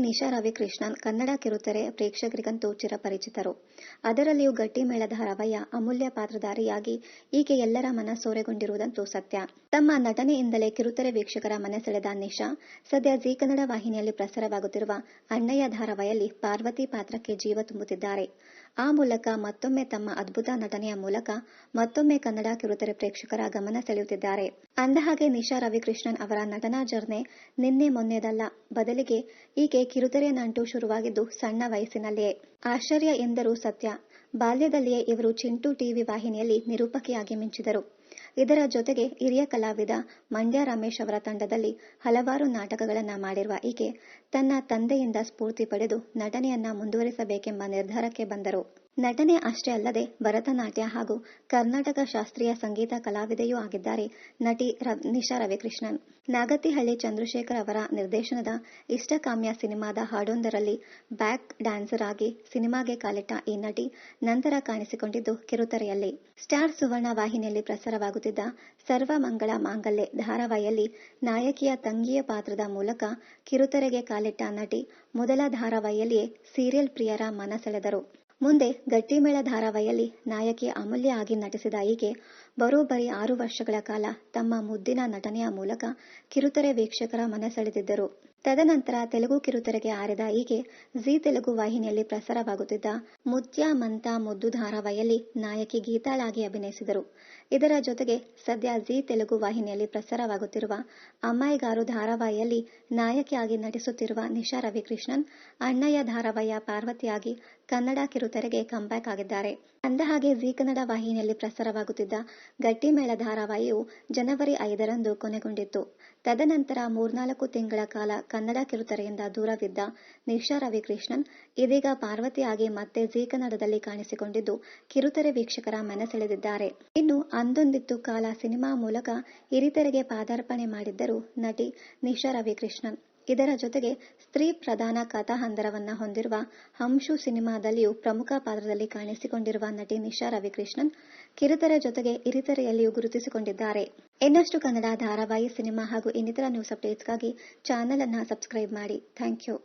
ನಿಶಾ ರವಿಕೃಷ್ಣನ್ ಕನ್ನಡ ಕಿರುತೆರೆ ಪ್ರೇಕ್ಷಕರಿಗಂತೂ ಚಿರಪರಿಚಿತರು. ಅದರಲ್ಲಿಯೂ ಗಟ್ಟಿಮೇಳ ಧಾರಾವಾಹಿಯ ಅಮೂಲ್ಯ ಪಾತ್ರಧಾರಿಯಾಗಿ ಈಕೆ ಎಲ್ಲರ ಮನಸೂರೆಗೊಂಡಿರುವುದಂತೂ ಸತ್ಯ. ತಮ್ಮ ನಟನೆಯಿಂದಲೇ ಕಿರುತೆರೆ ವೀಕ್ಷಕರ ಮನಸೆಳೆದ ನಿಶಾ ಸದ್ಯ ಜೀ ಕನ್ನಡ ವಾಹಿನಿಯಲ್ಲಿ ಪ್ರಸಾರವಾಗುತ್ತಿರುವ ಅಣ್ಣಯ್ಯ ಧಾರಾವಾಹಿಯಲ್ಲಿ ಪಾರ್ವತಿ ಪಾತ್ರಕ್ಕೆ ಜೀವ ತುಂಬುತ್ತಿದ್ದಾರೆ. ಆ ಮೂಲಕ ಮತ್ತೊಮ್ಮೆ ತಮ್ಮ ಅದ್ಭುತ ನಟನೆಯ ಮೂಲಕ ಮತ್ತೊಮ್ಮೆ ಕನ್ನಡ ಕಿರುತೆರೆ ಪ್ರೇಕ್ಷಕರ ಗಮನ ಸೆಳೆಯುತ್ತಿದ್ದಾರೆ. ಅಂದಹಾಗೆ ನಿಶಾ ರವಿಕೃಷ್ಣನ್ ಅವರ ನಟನಾ ಜರ್ನಿ ನಿನ್ನೆ ಮೊನ್ನೆದಲ್ಲ, ಬದಲಿಗೆ ಈಕೆ ಕಿರುತೆರೆಯ ನಂಟು ಶುರುವಾಗಿದ್ದು ಸಣ್ಣ ವಯಸ್ಸಿನಲ್ಲಿಯೇ. ಆಶ್ಚರ್ಯ ಎಂದರೂ ಸತ್ಯ. ಬಾಲ್ಯದಲ್ಲಿಯೇ ಇವರು ಚಿಂಟು ಟಿವಿ ವಾಹಿನಿಯಲ್ಲಿ ನಿರೂಪಕಿಯಾಗಿ ಮಿಂಚಿದರು. ಇದರ ಜೊತೆಗೆ ಹಿರಿಯ ಕಲಾವಿದ ಮಂಡ್ಯ ರಮೇಶ್ ಅವರ ತಂಡದಲ್ಲಿ ಹಲವಾರು ನಾಟಕಗಳನ್ನ ಮಾಡಿರುವ ಈಕೆ ತನ್ನ ತಂದೆಯಿಂದ ಸ್ಫೂರ್ತಿ ಪಡೆದು ನಟನೆಯನ್ನ ಮುಂದುವರಿಸಬೇಕೆಂಬ ನಿರ್ಧಾರಕ್ಕೆ ಬಂದರು. ನಟನೆ ಅಷ್ಟೇ ಅಲ್ಲದೆ ಭರತನಾಟ್ಯ ಹಾಗೂ ಕರ್ನಾಟಕ ಶಾಸ್ತ್ರೀಯ ಸಂಗೀತ ಕಲಾವಿದೆಯೂ ಆಗಿದ್ದಾರೆ ನಟಿ ನಿಶಾ ರವಿಕೃಷ್ಣನ್. ನಾಗತಿಹಳ್ಳಿ ಚಂದ್ರಶೇಖರ್ ಅವರ ನಿರ್ದೇಶನದ ಇಷ್ಟಕಾಮ್ಯ ಸಿನಿಮಾದ ಹಾಡೊಂದರಲ್ಲಿ ಬ್ಯಾಕ್ ಡ್ಯಾನ್ಸರ್ ಆಗಿ ಸಿನಿಮಾಗೆ ಕಾಲಿಟ್ಟ ಈ ನಟಿ ನಂತರ ಕಾಣಿಸಿಕೊಂಡಿದ್ದು ಕಿರುತೆರೆಯಲ್ಲಿ. ಸ್ಟಾರ್ ಸುವರ್ಣ ವಾಹಿನಿಯಲ್ಲಿ ಪ್ರಸಾರವಾಗುತ್ತಿದ್ದ ಸರ್ವಮಂಗಳ ಮಾಂಗಲ್ಯ ಧಾರಾವಾಹಿಯಲ್ಲಿ ನಾಯಕಿಯ ತಂಗಿಯ ಪಾತ್ರದ ಮೂಲಕ ಕಿರುತೆರೆಗೆ ಕಾಲಿಟ್ಟ ನಟಿ ಮೊದಲ ಧಾರಾವಾಹಿಯಲ್ಲಿಯೇ ಸೀರಿಯಲ್ ಪ್ರಿಯರ ಮನ ಸೆಳೆದರು. ಮುಂದೆ ಗಟ್ಟಿಮೇಳ ಧಾರಾವಾಹಿಯಲ್ಲಿ ನಾಯಕಿ ಅಮೂಲ್ಯ ಆಗಿ ನಟಿಸಿದ ಈಕೆ ಬರೋಬ್ಬರಿ 6 ವರ್ಷಗಳ ಕಾಲ ತಮ್ಮ ಮುದ್ದಿನ ನಟನೆಯ ಮೂಲಕ ಕಿರುತೆರೆ ವೀಕ್ಷಕರ ಮನ ಸೆಳೆದಿದ್ದರು. ತದನಂತರ ತೆಲುಗು ಕಿರುತೆರೆಗೆ ಆರಿದ ಈಕೆ ಜೀ ತೆಲುಗು ವಾಹಿನಿಯಲ್ಲಿ ಪ್ರಸಾರವಾಗುತ್ತಿದ್ದ ಮುತ್ಯ ಮಂತ ಮುದ್ದು ಧಾರಾವಾಹಿಯಲ್ಲಿ ನಾಯಕಿ ಗೀತಾಳಾಗಿ ಅಭಿನಯಿಸಿದರು. ಇದರ ಜೊತೆಗೆ ಸದ್ಯ ಜೀ ತೆಲುಗು ವಾಹಿನಿಯಲ್ಲಿ ಪ್ರಸಾರವಾಗುತ್ತಿರುವ ಅಮ್ಮಾಯಿಗಾರು ಧಾರಾವಾಹಿಯಲ್ಲಿ ನಾಯಕಿಯಾಗಿ ನಟಿಸುತ್ತಿರುವ ನಿಶಾ ರವಿಕೃಷ್ಣನ್ ಅಣ್ಣಯ್ಯ ಧಾರಾವಾಹಿಯ ಪಾರ್ವತಿಯಾಗಿ ಕನ್ನಡ ಕಿರುತೆರೆಗೆ ಕಂಬ್ಯಾಕ್ ಆಗಿದ್ದಾರೆ. ಅಂದಹಾಗೆ ಜೀ ಕನ್ನಡ ವಾಹಿನಿಯಲ್ಲಿ ಪ್ರಸಾರವಾಗುತ್ತಿದ್ದ ಗಟ್ಟಿಮೇಳ ಧಾರಾವಾಹಿಯು ಜನವರಿ 5ರಂದು ಕೊನೆಗೊಂಡಿತ್ತು. ತದನಂತರ 3-4 ತಿಂಗಳ ಕಾಲ ಕನ್ನಡ ಕಿರುತೆರೆಯಿಂದ ದೂರವಿದ್ದ ನಿಶಾ ರವಿಕೃಷ್ಣನ್ ಇದೀಗ ಪಾರ್ವತಿಯಾಗಿ ಮತ್ತೆ ಜೀ ಕನ್ನಡದಲ್ಲಿ ಕಾಣಿಸಿಕೊಂಡಿದ್ದು ಕಿರುತೆರೆ ವೀಕ್ಷಕರ ಮನ ಸೆಳೆದಿದ್ದಾರೆ. ಇನ್ನು ಅಂದೊಂದಿತ್ತು ಕಾಲ ಸಿನಿಮಾ ಮೂಲಕ ಹಿರಿತೆರೆಗೆ ಪಾದಾರ್ಪಣೆ ಮಾಡಿದ್ದರು ನಟಿ ನಿಶಾ ರವಿಕೃಷ್ಣನ್. ಇದರ ಜೊತೆಗೆ ಸ್ತ್ರೀ ಪ್ರಧಾನ ಕಥಾಹಂದರವನ್ನ ಹೊಂದಿರುವ ಹಂಶು ಸಿನಿಮಾದಲ್ಲಿಯೂ ಪ್ರಮುಖ ಪಾತ್ರದಲ್ಲಿ ಕಾಣಿಸಿಕೊಂಡಿರುವ ನಟಿ ನಿಶಾ ರವಿಕೃಷ್ಣನ್ ಕಿರುತೆರೆ ಜೊತೆಗೆ ಹಿರಿತೆರೆಯಲ್ಲಿಯೂ ಗುರುತಿಸಿಕೊಂಡಿದ್ದಾರೆ. ಇನ್ನಷ್ಟು ಕನ್ನಡ ಧಾರಾವಾಹಿ, ಸಿನಿಮಾ ಹಾಗೂ ಇನ್ನಿತರ ನ್ಯೂಸ್ ಅಪ್ಡೇಟ್ಸ್ಗಾಗಿ ಚಾನೆಲ್ ಅನ್ನ ಸಬ್ಸ್ಕ್ರೈಬ್ ಮಾಡಿ. Thank you.